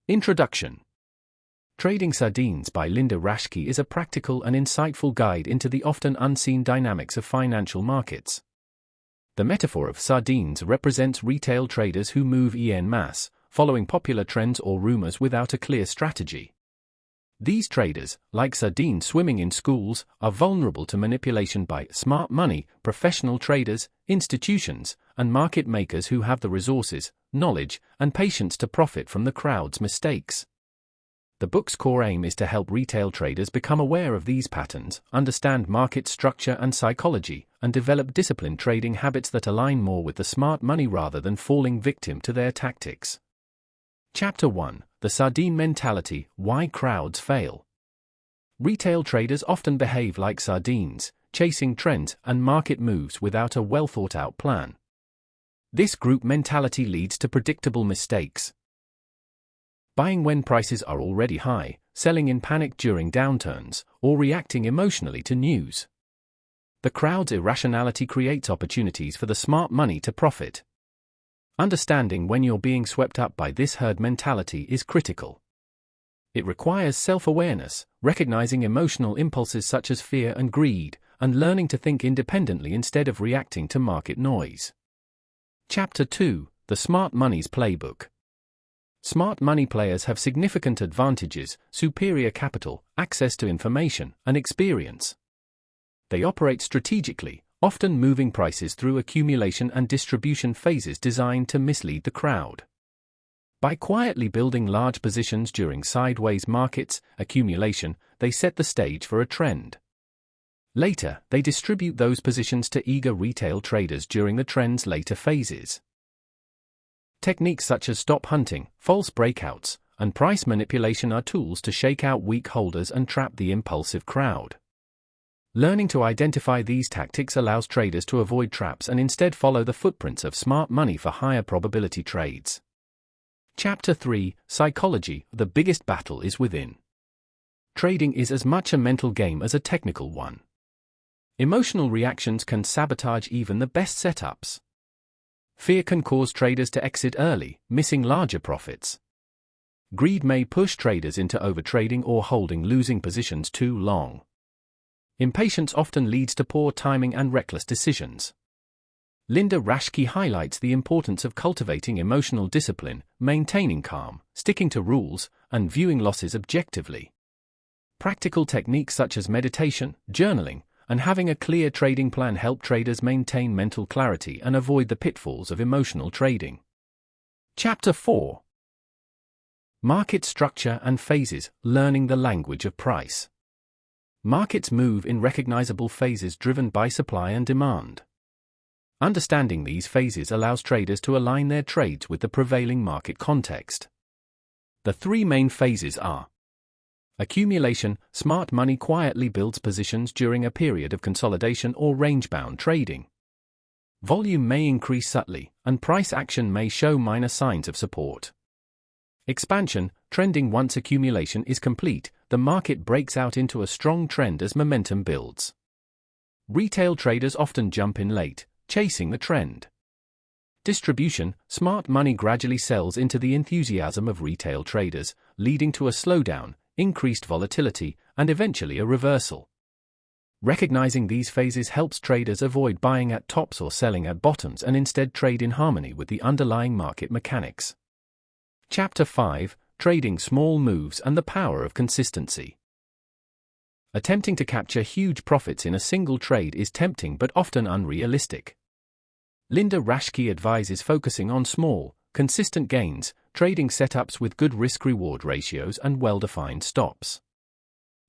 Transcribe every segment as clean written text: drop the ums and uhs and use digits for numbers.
Introduction. Trading Sardines by Linda Raschke is a practical and insightful guide into the often unseen dynamics of financial markets. The metaphor of sardines represents retail traders who move en masse, following popular trends or rumors without a clear strategy. These traders, like sardines swimming in schools, are vulnerable to manipulation by smart money, professional traders, institutions, and market makers who have the resources, knowledge, and patience to profit from the crowd's mistakes. The book's core aim is to help retail traders become aware of these patterns, understand market structure and psychology, and develop disciplined trading habits that align more with the smart money rather than falling victim to their tactics. Chapter 1: The Sardine Mentality: Why Crowds Fail. Retail traders often behave like sardines, chasing trends and market moves without a well-thought-out plan. This group mentality leads to predictable mistakes. Buying when prices are already high, selling in panic during downturns, or reacting emotionally to news. The crowd's irrationality creates opportunities for the smart money to profit. Understanding when you're being swept up by this herd mentality is critical. It requires self-awareness, recognizing emotional impulses such as fear and greed, and learning to think independently instead of reacting to market noise. Chapter 2: The Smart Money's Playbook. Smart money players have significant advantages: superior capital, access to information, and experience. They operate strategically, often moving prices through accumulation and distribution phases designed to mislead the crowd. By quietly building large positions during sideways markets accumulation, they set the stage for a trend. Later, they distribute those positions to eager retail traders during the trend's later phases. Techniques such as stop hunting, false breakouts, and price manipulation are tools to shake out weak holders and trap the impulsive crowd. Learning to identify these tactics allows traders to avoid traps and instead follow the footprints of smart money for higher probability trades. Chapter 3: Psychology: The Biggest Battle is Within. Trading is as much a mental game as a technical one. Emotional reactions can sabotage even the best setups. Fear can cause traders to exit early, missing larger profits. Greed may push traders into overtrading or holding losing positions too long. Impatience often leads to poor timing and reckless decisions. Linda Raschke highlights the importance of cultivating emotional discipline, maintaining calm, sticking to rules, and viewing losses objectively. Practical techniques such as meditation, journaling, and having a clear trading plan help traders maintain mental clarity and avoid the pitfalls of emotional trading. Chapter 4: Market Structure and Phases: Learning the Language of Price. Markets move in recognizable phases driven by supply and demand. Understanding these phases allows traders to align their trades with the prevailing market context. The three main phases are: accumulation: smart money quietly builds positions during a period of consolidation or range-bound trading. Volume may increase subtly, and price action may show minor signs of support. Expansion: trending: once accumulation is complete, the market breaks out into a strong trend as momentum builds. Retail traders often jump in late, chasing the trend. Distribution: smart money gradually sells into the enthusiasm of retail traders, leading to a slowdown, increased volatility, and eventually a reversal. Recognizing these phases helps traders avoid buying at tops or selling at bottoms and instead trade in harmony with the underlying market mechanics. Chapter 5: Trading Small Moves and the Power of Consistency. Attempting to capture huge profits in a single trade is tempting but often unrealistic. Linda Raschke advises focusing on small, consistent gains, trading setups with good risk-reward ratios and well-defined stops.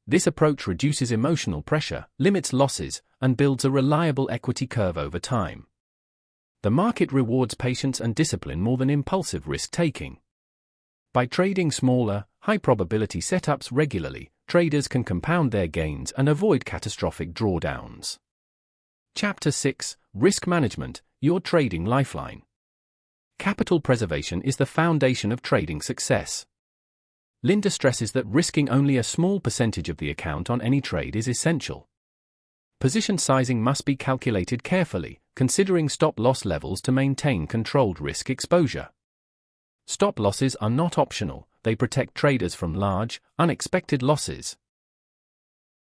This approach reduces emotional pressure, limits losses, and builds a reliable equity curve over time. The market rewards patience and discipline more than impulsive risk-taking. By trading smaller, high-probability setups regularly, traders can compound their gains and avoid catastrophic drawdowns. Chapter 6: Risk Management: Your Trading Lifeline. Capital preservation is the foundation of trading success. Linda stresses that risking only a small percentage of the account on any trade is essential. Position sizing must be calculated carefully, considering stop-loss levels to maintain controlled risk exposure. Stop losses are not optional, they protect traders from large, unexpected losses.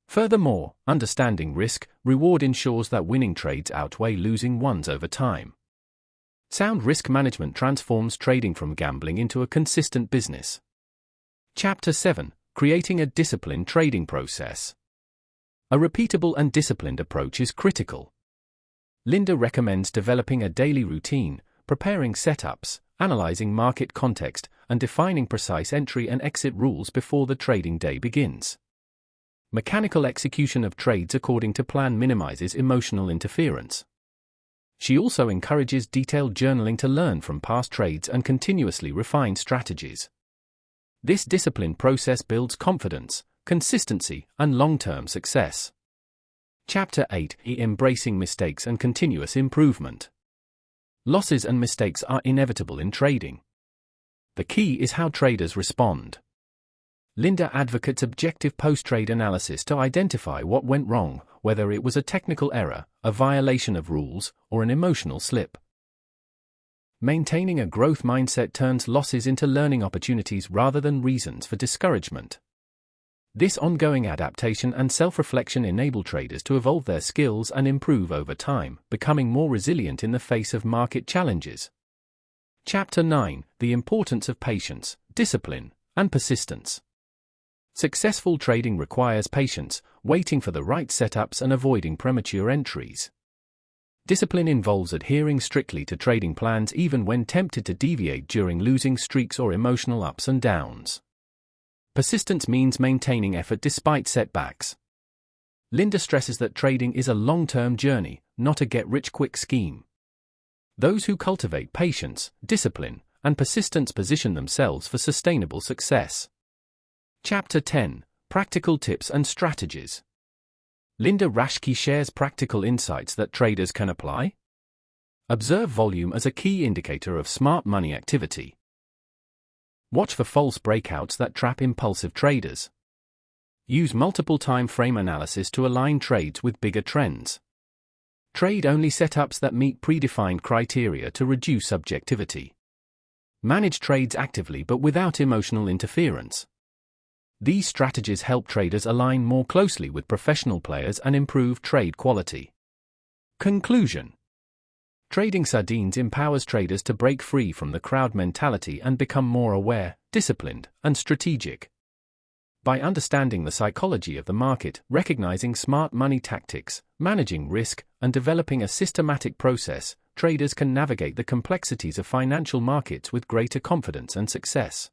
Furthermore, understanding risk-reward ensures that winning trades outweigh losing ones over time. Sound risk management transforms trading from gambling into a consistent business. Chapter 7: Creating a disciplined trading process. A repeatable and disciplined approach is critical. Linda recommends developing a daily routine, preparing setups, analyzing market context, and defining precise entry and exit rules before the trading day begins. Mechanical execution of trades according to plan minimizes emotional interference. She also encourages detailed journaling to learn from past trades and continuously refine strategies. This disciplined process builds confidence, consistency, and long-term success. Chapter 8: Embracing mistakes and continuous improvement. Losses and mistakes are inevitable in trading. The key is how traders respond. Linda advocates objective post-trade analysis to identify what went wrong, whether it was a technical error, a violation of rules, or an emotional slip. Maintaining a growth mindset turns losses into learning opportunities rather than reasons for discouragement. This ongoing adaptation and self-reflection enable traders to evolve their skills and improve over time, becoming more resilient in the face of market challenges. Chapter 9: The importance of patience, discipline, and persistence. Successful trading requires patience, waiting for the right setups and avoiding premature entries. Discipline involves adhering strictly to trading plans even when tempted to deviate during losing streaks or emotional ups and downs. Persistence means maintaining effort despite setbacks. Linda stresses that trading is a long-term journey, not a get-rich-quick scheme. Those who cultivate patience, discipline, and persistence position themselves for sustainable success. Chapter 10: Practical Tips and Strategies. Linda Raschke shares practical insights that traders can apply. Observe volume as a key indicator of smart money activity. Watch for false breakouts that trap impulsive traders. Use multiple time frame analysis to align trades with bigger trends. Trade only setups that meet predefined criteria to reduce subjectivity. Manage trades actively but without emotional interference. These strategies help traders align more closely with professional players and improve trade quality. Conclusion: Trading Sardines empowers traders to break free from the crowd mentality and become more aware, disciplined, and strategic. By understanding the psychology of the market, recognizing smart money tactics, managing risk, and developing a systematic process, traders can navigate the complexities of financial markets with greater confidence and success.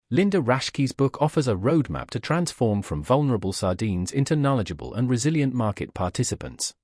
Linda Raschke's book offers a roadmap to transform from vulnerable sardines into knowledgeable and resilient market participants.